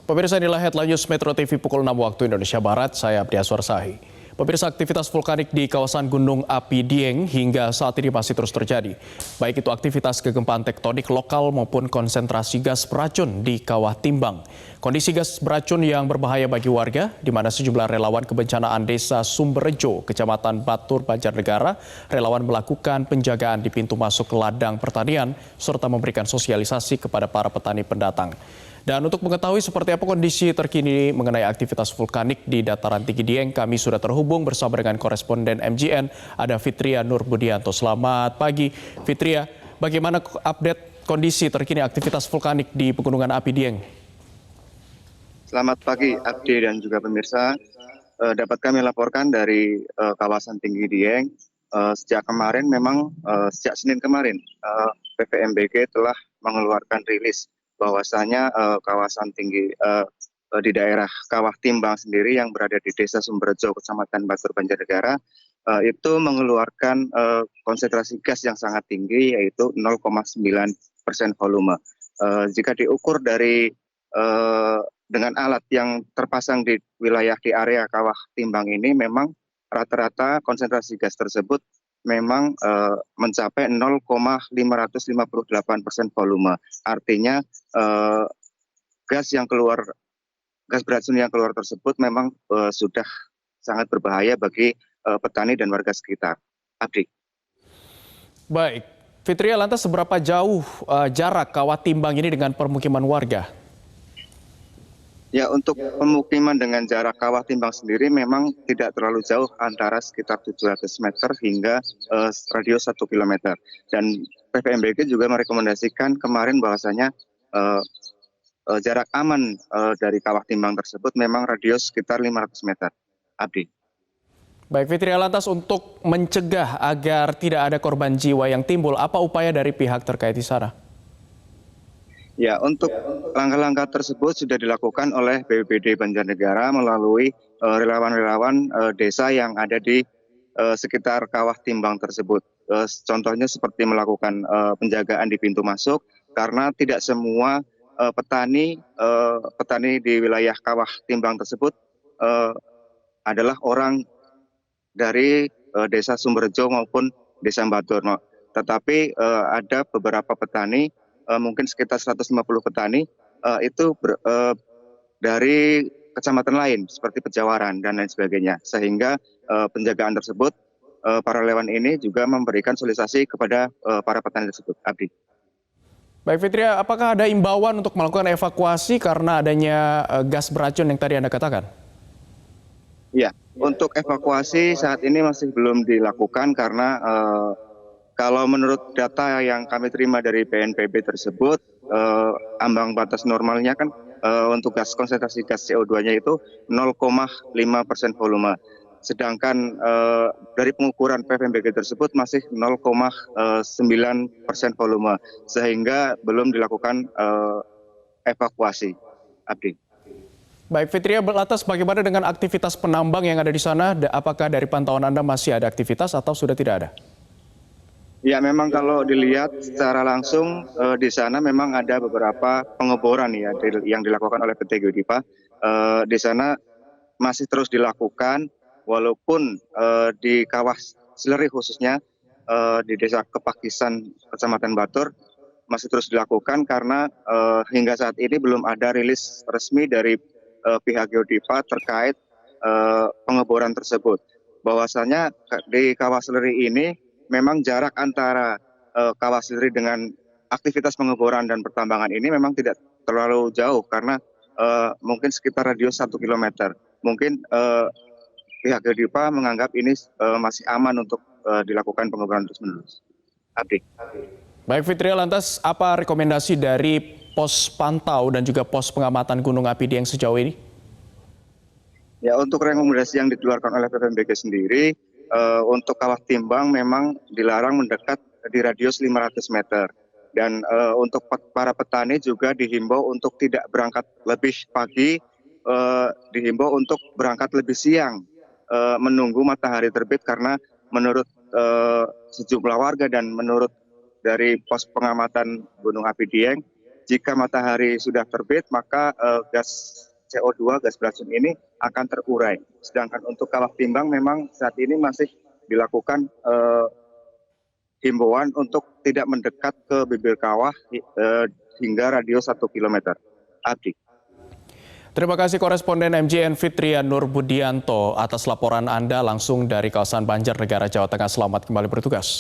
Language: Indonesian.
Pemirsa, inilah headline news Metro TV pukul 6 waktu Indonesia Barat, saya Abdi Aswar Sahi. Pemirsa, aktivitas vulkanik di kawasan Gunung Api Dieng hingga saat ini masih terus terjadi. Baik itu aktivitas kegempaan tektonik lokal maupun konsentrasi gas beracun di Kawah Timbang. Kondisi gas beracun yang berbahaya bagi warga, di mana sejumlah relawan kebencanaan desa Sumberjo, Kecamatan Batur, Banjarnegara, relawan melakukan penjagaan di pintu masuk ladang pertanian, serta memberikan sosialisasi kepada para petani pendatang. Dan untuk mengetahui seperti apa kondisi terkini mengenai aktivitas vulkanik di dataran tinggi Dieng, kami sudah terhubung bersama dengan koresponden MGN, ada Fitria Nurbudianto. Selamat pagi, Fitria. Bagaimana update kondisi terkini aktivitas vulkanik di Pegunungan Api Dieng? Selamat pagi, Abdi dan juga pemirsa. Dapat kami laporkan dari kawasan tinggi Dieng. Sejak kemarin memang, sejak Senin kemarin, PVMBG telah mengeluarkan rilis bahwasanya kawasan tinggi di daerah Kawah Timbang sendiri yang berada di Desa Sumberjo, Kecamatan Batur, Banjarnegara, itu mengeluarkan konsentrasi gas yang sangat tinggi, yaitu 0,9% volume. Jika diukur dari dengan alat yang terpasang di wilayah di area Kawah Timbang ini, memang rata-rata konsentrasi gas tersebut memang mencapai 0,558% volume. Artinya gas beracun yang keluar tersebut memang sudah sangat berbahaya bagi petani dan warga sekitar. Abdi. Baik, Fitria, lantas seberapa jauh jarak Kawah Timbang ini dengan permukiman warga? Ya, untuk pemukiman dengan jarak Kawah Timbang sendiri memang tidak terlalu jauh, antara sekitar 700 meter hingga radius 1 km. Dan PVMBG juga merekomendasikan kemarin bahwasanya jarak aman dari Kawah Timbang tersebut memang radius sekitar 500 meter. Abdi. Baik, Fitria, lantas untuk mencegah agar tidak ada korban jiwa yang timbul, apa upaya dari pihak terkait di sana? Ya, untuk langkah-langkah tersebut sudah dilakukan oleh BPBD Banjarnegara melalui relawan-relawan desa yang ada di sekitar Kawah Timbang tersebut. Contohnya seperti melakukan penjagaan di pintu masuk, karena tidak semua petani di wilayah Kawah Timbang tersebut adalah orang dari Desa Sumberjo maupun Desa Batur. Tetapi ada beberapa petani, mungkin sekitar 150 petani itu dari kecamatan lain seperti Pejawaran dan lain sebagainya, sehingga penjagaan tersebut para relawan ini juga memberikan sosialisasi kepada para petani tersebut. Abdi. Baik, Fitria, apakah ada imbauan untuk melakukan evakuasi karena adanya gas beracun yang tadi Anda katakan? Ya, untuk evakuasi saat ini masih belum dilakukan karena kalau menurut data yang kami terima dari BNPB tersebut, ambang batas normalnya kan untuk konsentrasi gas CO2-nya itu 0,5% volume. Sedangkan dari pengukuran PVMBG tersebut masih 0,9% volume, sehingga belum dilakukan evakuasi. Abdi. Baik, Fitria, lantas bagaimana dengan aktivitas penambang yang ada di sana? Apakah dari pantauan Anda masih ada aktivitas atau sudah tidak ada? Ya, memang kalau dilihat secara langsung di sana memang ada beberapa pengeboran ya yang dilakukan oleh PT Geodipa. Di sana masih terus dilakukan, walaupun di Kawah Sileri khususnya di Desa Kepakisan, Kecamatan Batur, masih terus dilakukan karena hingga saat ini belum ada rilis resmi dari pihak Geodipa terkait pengeboran tersebut. Bahwasanya di Kawah Sileri ini memang jarak antara Kawah Sileri dengan aktivitas pengeboran dan pertambangan ini memang tidak terlalu jauh, karena mungkin sekitar radius 1 km. Mungkin pihak Geodipa menganggap ini masih aman untuk dilakukan pengeboran terus-menerus. Abdi. Baik, Fitria, lantas apa rekomendasi dari pos pantau dan juga pos pengamatan Gunung Api Dieng sejauh ini? Ya, untuk rekomendasi yang dikeluarkan oleh PVMBG sendiri, untuk Kawah Timbang memang dilarang mendekat di radius 500 meter. Dan untuk para petani juga dihimbau untuk tidak berangkat lebih pagi, dihimbau untuk berangkat lebih siang, menunggu matahari terbit, karena menurut sejumlah warga dan menurut dari pos pengamatan Gunung Api Dieng, jika matahari sudah terbit maka gas CO2 gas beracun ini akan terurai. Sedangkan untuk kawah timbang memang saat ini masih dilakukan himbauan untuk tidak mendekat ke bibir kawah hingga radius 1 km. Abdi. Terima kasih koresponden MJN Fitria Nur Budianto atas laporan Anda langsung dari kawasan Banjarnegara, Jawa Tengah. Selamat kembali bertugas.